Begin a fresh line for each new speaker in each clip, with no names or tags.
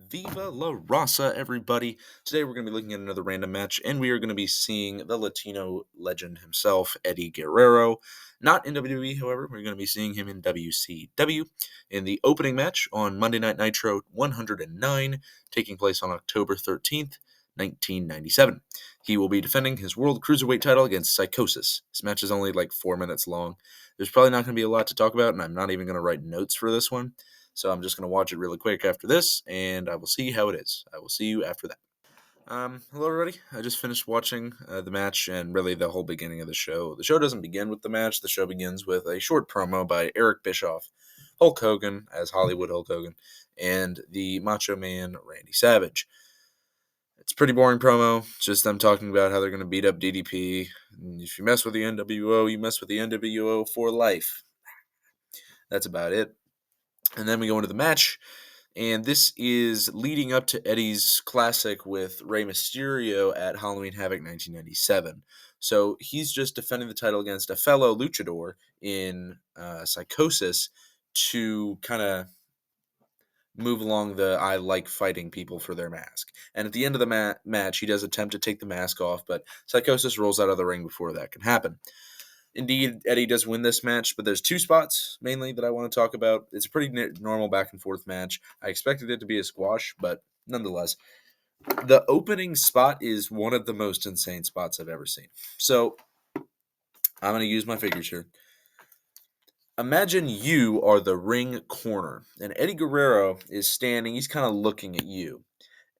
Viva La Raza, everybody. Today we're going to be looking at another random match, and we are going to be seeing the Latino legend himself, Eddie Guerrero. Not in WWE, however, we're going to be seeing him in WCW in the opening match on Monday Night Nitro 109, taking place on October 13th, 1997. He will be defending his World Cruiserweight title against Psychosis. This match is only like 4 minutes long. There's probably not going to be a lot to talk about, and I'm not even going to write notes for this one. So I'm just going to watch it really quick after this, and I will see how it is. I will see you after that. Hello, everybody. I just finished watching the match and really the whole beginning of the show. The show doesn't begin with the match. The show begins with a short promo by Eric Bischoff, Hulk Hogan as Hollywood Hulk Hogan, and the Macho Man Randy Savage. It's a pretty boring promo. It's just them talking about how they're going to beat up DDP. And if you mess with the NWO, you mess with the NWO for life. That's about it. And then we go into the match, and this is leading up to Eddie's classic with Rey Mysterio at Halloween Havoc 1997. So he's just defending the title against a fellow luchador in Psychosis to kind of move along the I like fighting people for their mask. And at the end of the match, he does attempt to take the mask off, but Psychosis rolls out of the ring before that can happen. Indeed, Eddie does win this match, but there's two spots mainly that I want to talk about. It's a pretty normal back and forth match. I expected it to be a squash, but nonetheless, the opening spot is one of the most insane spots I've ever seen. So I'm going to use my figures here. Imagine you are the ring corner, and Eddie Guerrero is standing. He's kind of looking at you.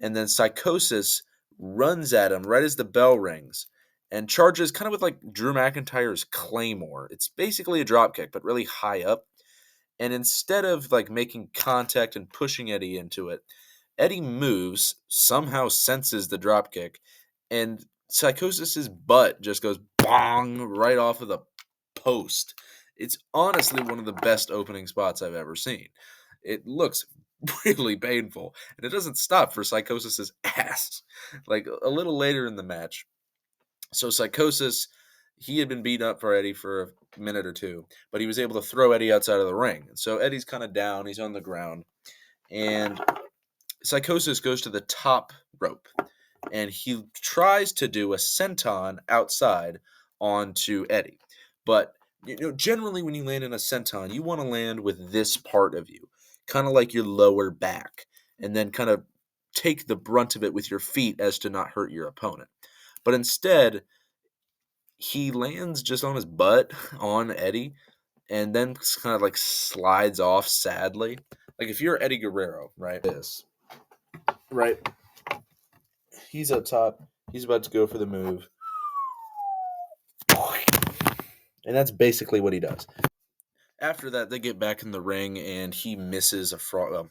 And then Psychosis runs at him right as the bell rings and charges kind of with like Drew McIntyre's Claymore. It's basically a dropkick, but really high up. And instead of like making contact and pushing Eddie into it, Eddie moves, somehow senses the dropkick, and Psychosis's butt just goes bong right off of the post. It's honestly one of the best opening spots I've ever seen. It looks really painful, and it doesn't stop for Psychosis's ass. Like a little later in the match, so Psychosis, he had been beaten up for Eddie for a minute or two, but he was able to throw Eddie outside of the ring. So Eddie's kind of down, he's on the ground, and Psychosis goes to the top rope, and he tries to do a senton outside onto Eddie. But generally when you land in a senton, you want to land with this part of you, kind of like your lower back, and then kind of take the brunt of it with your feet as to not hurt your opponent. But instead, he lands just on his butt on Eddie, and then kind of like slides off sadly. Like if you're Eddie Guerrero, right? Right? He's up top. He's about to go for the move. And that's basically what he does. After that, they get back in the ring, and he misses a frog.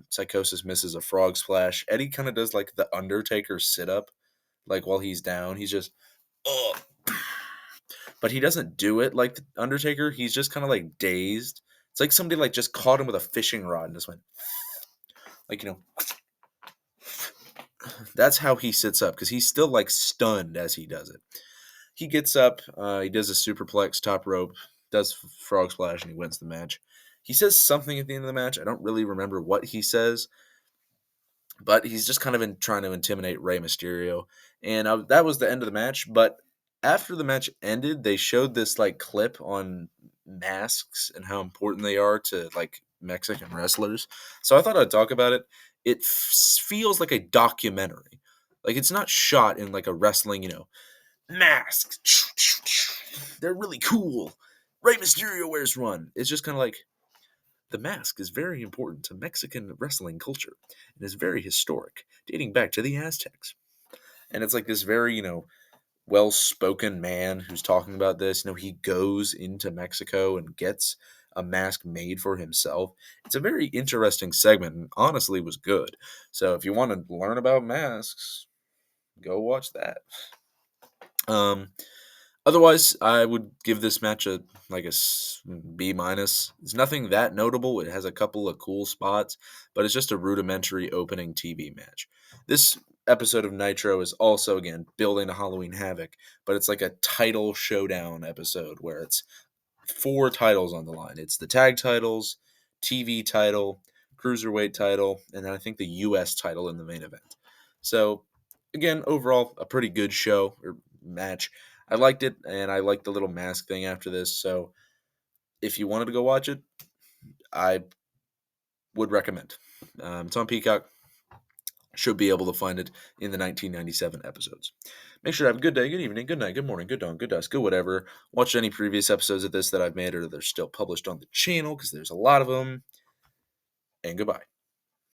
Psychosis misses a frog splash. Eddie kind of does like the Undertaker sit up, like while he's down. He's just, oh. But he doesn't do it like the Undertaker. He's just kind of like dazed. It's like somebody like just caught him with a fishing rod and just went, like, that's how he sits up, because he's still like stunned as he does it. He gets up, he does a superplex top rope, does frog splash, and he wins the match. He says something at the end of the match. I don't really remember what he says, but he's just kind of trying to intimidate Rey Mysterio. And that was the end of the match. But after the match ended, they showed this like clip on masks and how important they are to like Mexican wrestlers. So I thought I'd talk about it. It feels like a documentary. Like it's not shot in like a wrestling, masks. They're really cool. Rey Mysterio wears one. It's just kind of like, the mask is very important to Mexican wrestling culture and is very historic, dating back to the Aztecs. And it's like this very, well-spoken man who's talking about this. He goes into Mexico and gets a mask made for himself. It's a very interesting segment and honestly was good. So if you want to learn about masks, go watch that. Otherwise, I would give this match a B-. It's nothing that notable. It has a couple of cool spots, but it's just a rudimentary opening TV match. This episode of Nitro is also, again, building to Halloween Havoc, but it's like a title showdown episode where it's 4 titles on the line. It's the tag titles, TV title, Cruiserweight title, and then I think the U.S. title in the main event. So, again, overall, a pretty good show or match. I liked it, and I liked the little mask thing after this. So, if you wanted to go watch it, I would recommend. It's on Peacock. Should be able to find it in the 1997 episodes. Make sure to have a good day, good evening, good night, good morning, good dawn, good dusk, good whatever. Watch any previous episodes of this that I've made or they're still published on the channel because there's a lot of them. And goodbye.